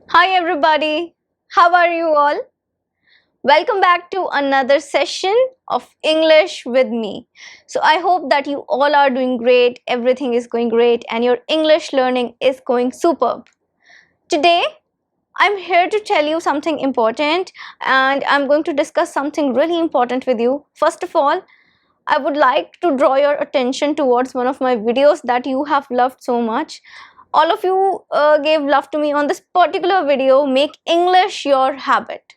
Hi everybody, how are you all? Welcome back to another session of English with me. So I hope that you all are doing great, everything is going great and your English learning is going superb. Today I'm here to tell you something important and I'm going to discuss something really important with you. First of all, I would like to draw your attention towards one of my videos that you have loved so much. All of you gave love to me on this particular video, Make English Your Habit.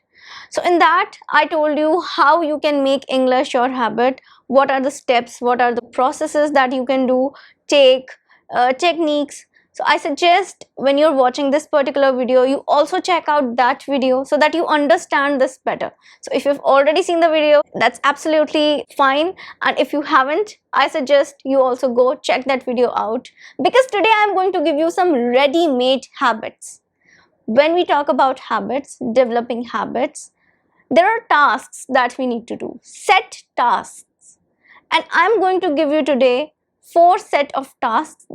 So in that, I told you how you can make English your habit, what are the steps, what are the processes that you can do, take, techniques. So I suggest when you're watching this particular video, you also check out that video so that you understand this better. So if you've already seen the video, that's absolutely fine. And if you haven't, I suggest you also go check that video out, because today I'm going to give you some ready-made habits. When we talk about habits, developing habits, there are tasks that we need to do, set tasks, and I'm going to give you today 4 set of tasks.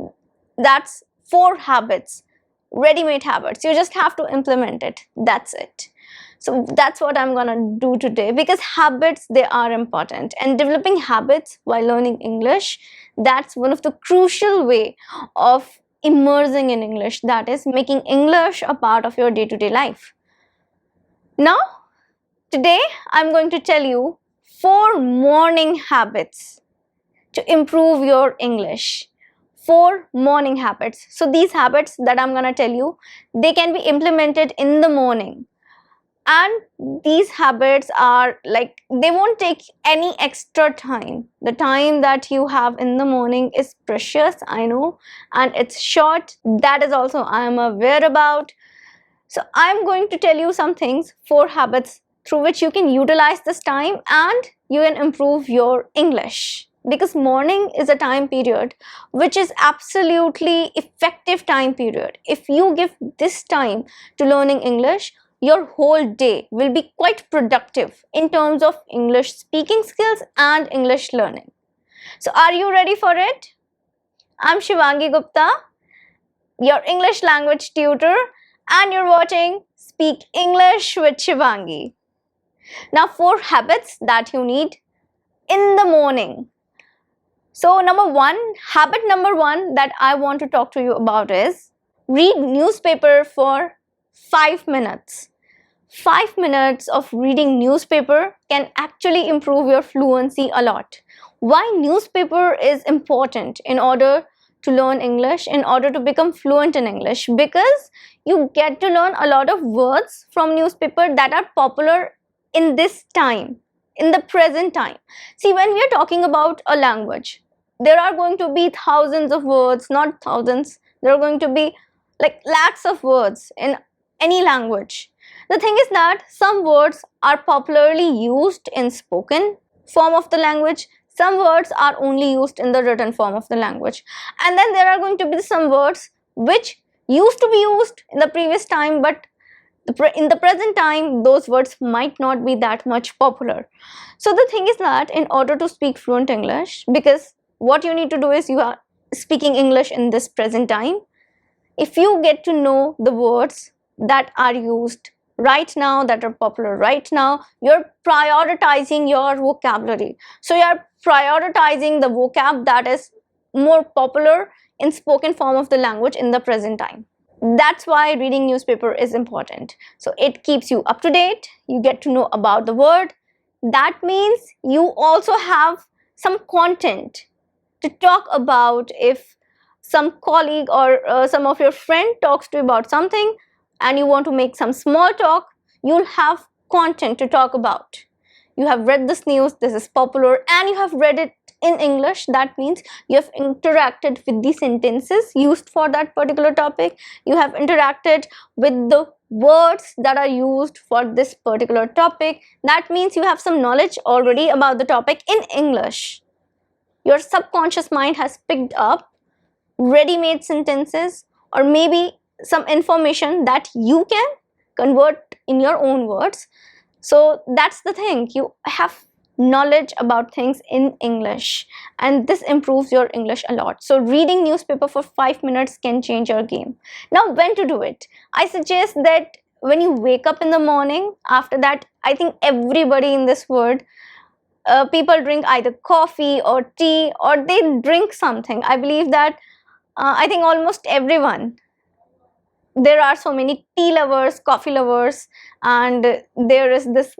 That's 4 habits, ready-made habits. You just have to implement it, that's it. So that's what I'm gonna do today, because habits, they are important, and developing habits while learning English, that's one of the crucial way of immersing in English, that is making English a part of your day-to-day life. Now today, I'm going to tell you 4 morning habits to improve your English. 4 morning habits. So these habits that I'm going to tell you, they can be implemented in the morning. And these habits are like, they won't take any extra time. The time that you have in the morning is precious, I know, and it's short. That is also I am aware about. So I'm going to tell you some things, 4 habits through which you can utilize this time and you can improve your English, because morning is a time period which is absolutely effective time period. If you give this time to learning English, your whole day will be quite productive in terms of English speaking skills and English learning. So are you ready for it? I'm Shivangi Gupta, your English language tutor, and you're watching Speak English with Shivangi. Now 4 habits that you need in the morning. So habit number 1 that I want to talk to you about is read newspaper for 5 minutes. 5 minutes of reading newspaper can actually improve your fluency a lot. Why newspaper is important in order to learn English, in order to become fluent in English? Because you get to learn a lot of words from newspaper that are popular in this time, in the present time. See, when we are talking about a language, there are going to be thousands of words, not thousands, there are going to be like lakhs of words in any language. The thing is that some words are popularly used in spoken form of the language, some words are only used in the written form of the language, and then there are going to be some words which used to be used in the previous time, but in the present time those words might not be that much popular. So the thing is that in order to speak fluent English, because what you need to do is you are speaking English in this present time, if you get to know the words that are used right now, that are popular right now, you're prioritizing your vocabulary. So you're prioritizing the vocab that is more popular in spoken form of the language in the present time. That's why reading newspaper is important. So it keeps you up to date, you get to know about the word. That means you also have some content to talk about. If some colleague or some of your friend talks to you about something and you want to make some small talk, you'll have content to talk about. You have read this news, this is popular, and you have read it in English. That means you have interacted with the sentences used for that particular topic. You have interacted with the words that are used for this particular topic. That means you have some knowledge already about the topic in English. Your subconscious mind has picked up ready-made sentences or maybe some information that you can convert in your own words. So that's the thing, you have knowledge about things in English, and this improves your English a lot. So reading newspaper for 5 minutes can change your game. Now, when to do it? I suggest that when you wake up in the morning. After that, I think everybody in this world, people drink either coffee or tea, or they drink something. I believe that I think almost everyone, there are so many tea lovers, coffee lovers, and there is this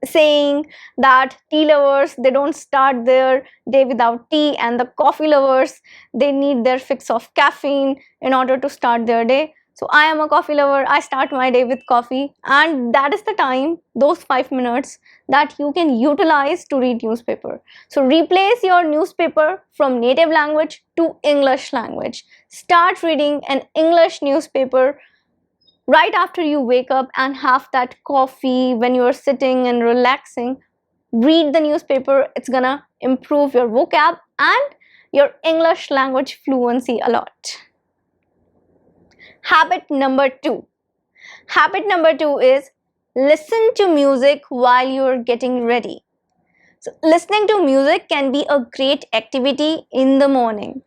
saying that tea lovers, they don't start their day without tea, and the coffee lovers, they need their fix of caffeine in order to start their day. So I am a coffee lover. I start my day with coffee, and that is the time, those 5 minutes, that you can utilize to read newspaper. So replace your newspaper from native language to English language. Start reading an English newspaper right after you wake up and have that coffee when you're sitting and relaxing. Read the newspaper. It's gonna improve your vocab and your English language fluency a lot. Habit number 2. Habit number 2 is listen to music while you're getting ready. So listening to music can be a great activity in the morning.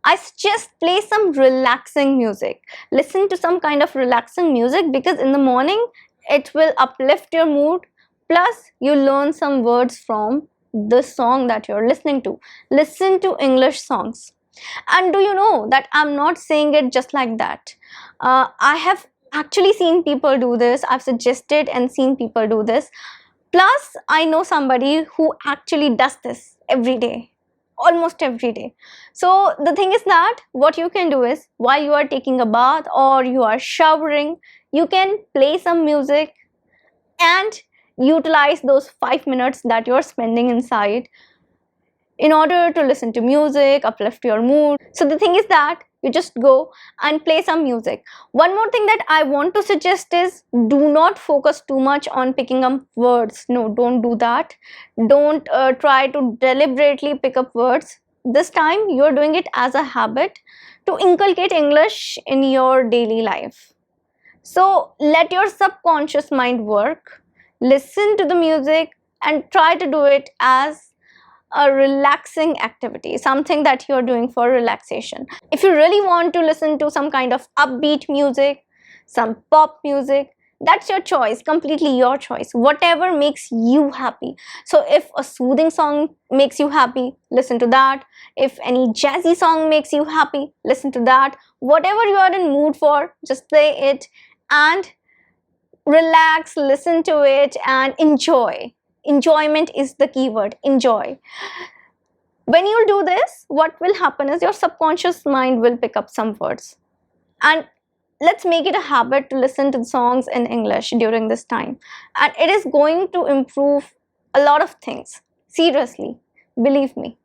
I suggest play some relaxing music. Listen to some kind of relaxing music, because in the morning it will uplift your mood. Plus, you learn some words from the song that you're listening to. Listen to English songs. And do you know that I'm not saying it just like that? I have actually seen people do this. I've suggested and seen people do this. Plus, I know somebody who actually does this every day, almost every day. So the thing is that what you can do is, while you are taking a bath or you are showering, you can play some music and utilize those 5 minutes that you're spending inside in order to listen to music, uplift your mood. So the thing is that you just go and play some music. One more thing that I want to suggest is, do not focus too much on picking up words. No, don't do that. Don't try to deliberately pick up words. This time you're doing it as a habit to inculcate English in your daily life. So let your subconscious mind work. Listen to the music and try to do it as a relaxing activity, something that you're doing for relaxation. If you really want to listen to some kind of upbeat music, some pop music, that's your choice, completely your choice, whatever makes you happy. So if a soothing song makes you happy, listen to that. If any jazzy song makes you happy, listen to that. Whatever you are in mood for, just play it and relax, listen to it and enjoy. Enjoyment is the key word. Enjoy. When you do this, what will happen is your subconscious mind will pick up some words. And let's make it a habit to listen to songs in English during this time. And it is going to improve a lot of things. Seriously, believe me.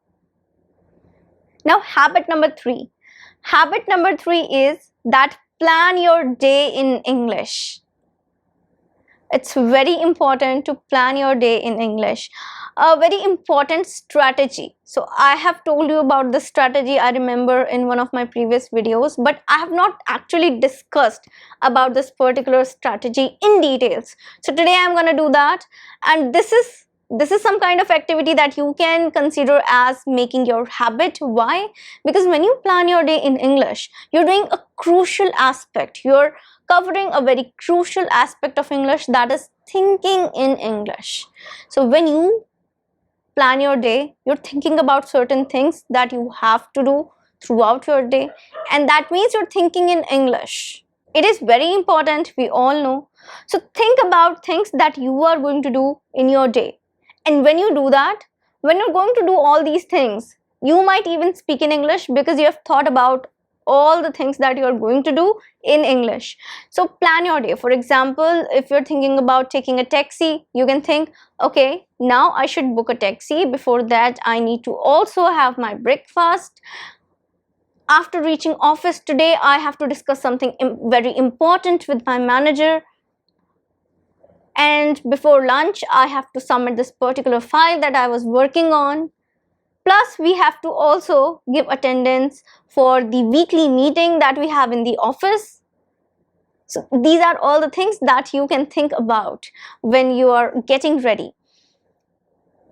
Now, habit number 3. Habit number 3 is that plan your day in English. It's very important to plan your day in English. A very important strategy. So I have told you about this strategy, I remember, in one of my previous videos, but I have not actually discussed about this particular strategy in details. So today I'm going to do that, and this is some kind of activity that you can consider as making your habit. Why? Because when you plan your day in English, you're doing a crucial aspect. You're covering a very crucial aspect of English, that is thinking in English. So when you plan your day, you're thinking about certain things that you have to do throughout your day, and that means you're thinking in English. It is very important, we all know. So think about things that you are going to do in your day. And when you do that, when you're going to do all these things, you might even speak in English because you have thought about all the things that you are going to do in English. So plan your day. For example, if you're thinking about taking a taxi, you can think, okay, now I should book a taxi. Before that, I need to also have my breakfast. After reaching office today, I have to discuss something very important with my manager. And before lunch, I have to submit this particular file that I was working on. Plus, we have to also give attendance for the weekly meeting that we have in the office. So these are all the things that you can think about when you are getting ready.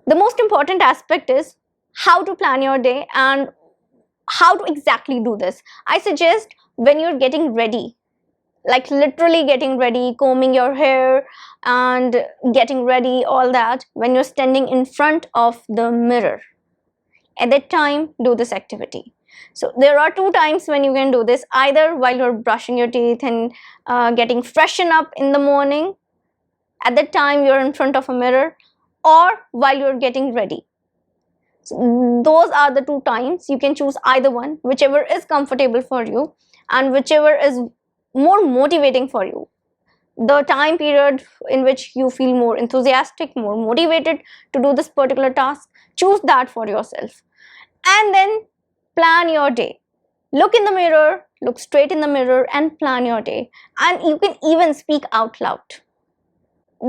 The most important aspect is how to plan your day and how to exactly do this. I suggest when you're getting ready, like literally getting ready, combing your hair and getting ready, all that, when you're standing in front of the mirror, at that time do this activity. So there are two times when you can do this, either while you're brushing your teeth and getting freshen up in the morning, at that time you're in front of a mirror, or while you're getting ready. So those are the two times. You can choose either one, whichever is comfortable for you and whichever is more motivating for you. The time period in which you feel more enthusiastic, more motivated to do this particular task, choose that for yourself. And then plan your day. Look in the mirror, look straight in the mirror and plan your day. And you can even speak out loud.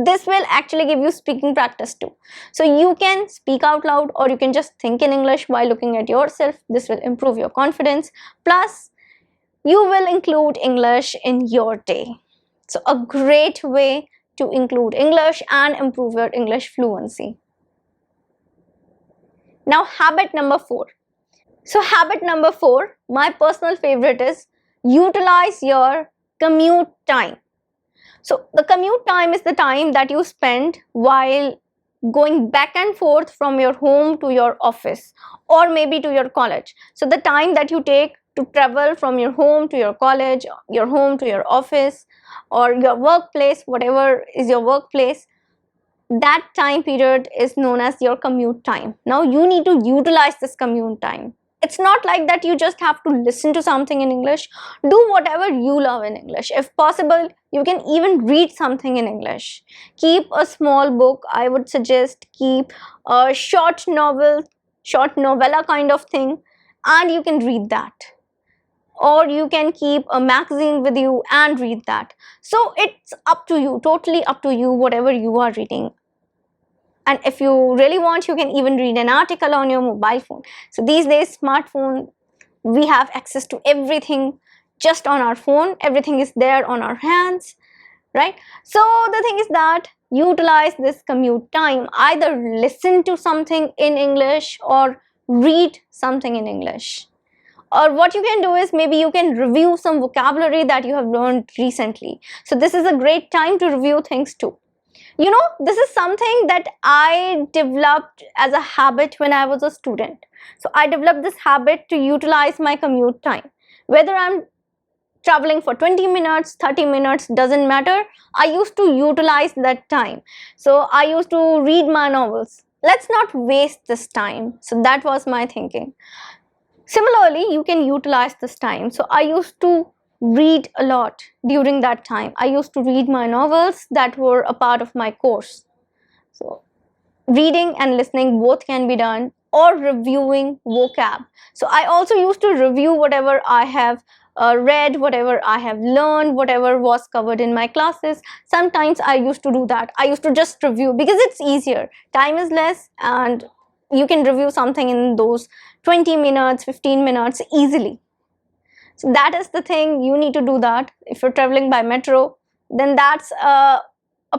This will actually give you speaking practice too. So you can speak out loud or you can just think in English while looking at yourself. This will improve your confidence. Plus, you will include English in your day. So a great way to include English and improve your English fluency. Now, habit number 4. So habit number 4, my personal favorite, is utilize your commute time. So the commute time is the time that you spend while going back and forth from your home to your office or maybe to your college. So the time that you take to travel from your home to your college, your home to your office or your workplace, whatever is your workplace, that time period is known as your commute time. Now you need to utilize this commute time. It's not like that you just have to listen to something in English. Do whatever you love in English. If possible, you can even read something in English. Keep a small book. I would suggest keep a short novel, short novella kind of thing, and you can read that. Or you can keep a magazine with you and read that. So it's up to you, totally up to you, whatever you are reading. And if you really want, you can even read an article on your mobile phone. So these days, smartphone, we have access to everything just on our phone. Everything is there on our hands, right? So the thing is that utilize this commute time. Either listen to something in English or read something in English. Or what you can do is maybe you can review some vocabulary that you have learned recently. So this is a great time to review things too. You know, this is something that I developed as a habit when I was a student. So I developed this habit to utilize my commute time. Whether I'm traveling for 20 minutes, 30 minutes, doesn't matter. I used to utilize that time. So I used to read my novels. Let's not waste this time. So that was my thinking. Similarly, you can utilize this time. So I used to read a lot during that time. I used to read my novels that were a part of my course. So reading and listening both can be done, or reviewing vocab. So I also used to review whatever I have read, whatever I have learned, whatever was covered in my classes. Sometimes I used to do that. I used to just review because it's easier. Time is less and you can review something in those 20 minutes, 15 minutes easily. So that is the thing, you need to do that. If you're traveling by metro, then that's a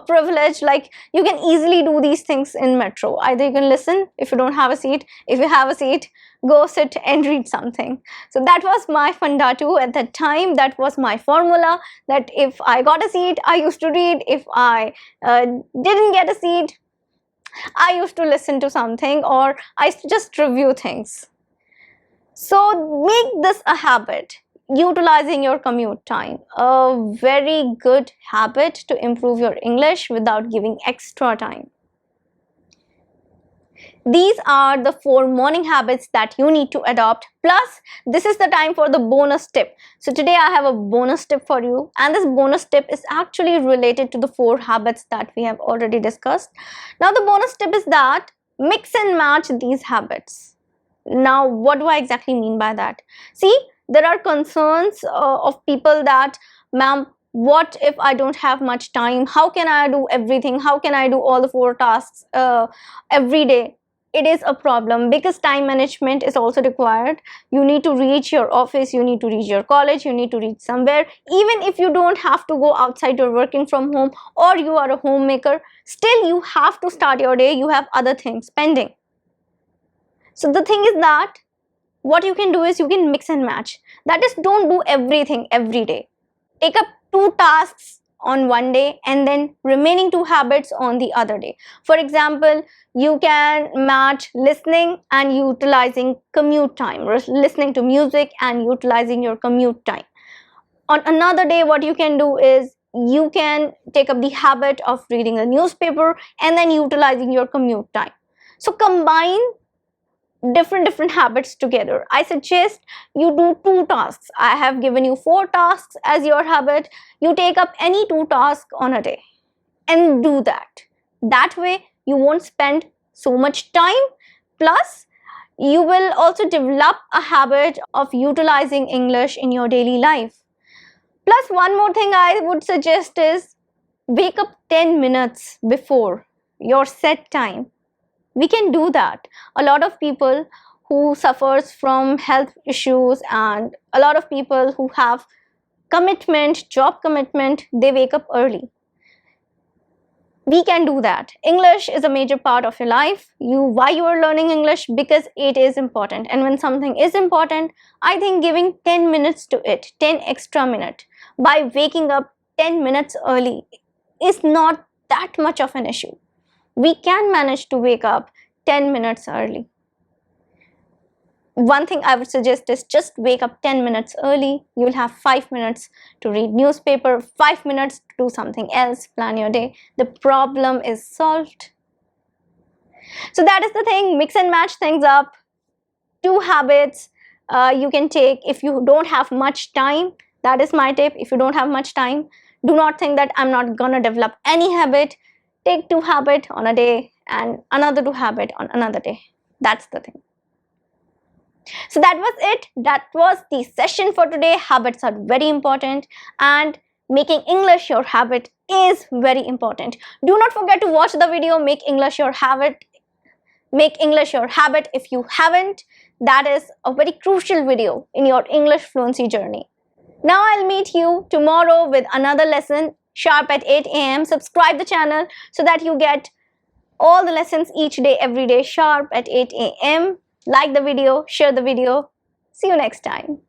privilege. Like, you can easily do these things in metro. Either you can listen if you don't have a seat. If you have a seat, go sit and read something. So that was my funda too at that time. That was my formula, that if I got a seat, I used to read. If I didn't get a seat, I used to listen to something, or I used to just review things. So make this a habit, utilizing your commute time. A very good habit to improve your English without giving extra time. These are the 4 morning habits that you need to adopt. Plus, this is the time for the bonus tip. So today I have a bonus tip for you, and this bonus tip is actually related to the 4 habits that we have already discussed. Now the bonus tip is that mix and match these habits. Now, what do I exactly mean by that? See, there are concerns of people that, ma'am, what if I don't have much time? How can I do everything? How can I do all the 4 tasks every day? it is a problem because time management is also required. You need to reach your office, you need to reach your college, you need to reach somewhere. Even if you don't have to go outside, you're working from home or you are a homemaker, still you have to start your day. You have other things pending. So the thing is that what you can do is you can mix and match. That is, don't do everything every day. Take up 2 tasks on one day and then remaining 2 habits on the other day. For example, you can match listening and utilizing commute time, listening to music and utilizing your commute time. On another day, what you can do is you can take up the habit of reading the newspaper and then utilizing your commute time. So combine different habits together. I suggest you do 2 tasks. I have given you 4 tasks as your habit. You take up any 2 tasks on a day and do that. That way you won't spend so much time, plus you will also develop a habit of utilizing English in your daily life. Plus, one more thing I would suggest is wake up 10 minutes before your set time. We can do that. A lot of people who suffers from health issues and a lot of people who have commitment, job commitment, they wake up early. We can do that. English is a major part of your life. Why you are learning English? Because it is important. And when something is important, I think giving 10 minutes to it, 10 extra minutes by waking up 10 minutes early is not that much of an issue. We can manage to wake up 10 minutes early. One thing I would suggest is just wake up 10 minutes early. You'll have 5 minutes to read newspaper, 5 minutes to do something else, plan your day. The problem is solved. So that is the thing, mix and match things up. 2 habits you can take if you don't have much time. That is my tip. If you don't have much time, do not think that I'm not gonna develop any habit. Take 2 habits on a day and another 2 habits on another day. That's the thing. So that was it. That was the session for today. Habits are very important and making English your habit is very important. Do not forget to watch the video Make English Your Habit. Make English your habit if you haven't. That is a very crucial video in your English fluency journey. Now I'll meet you tomorrow with another lesson sharp at 8 a.m. Subscribe the channel so that you get all the lessons each day, every day sharp at 8 a.m. Like the video, share the video. See you next time.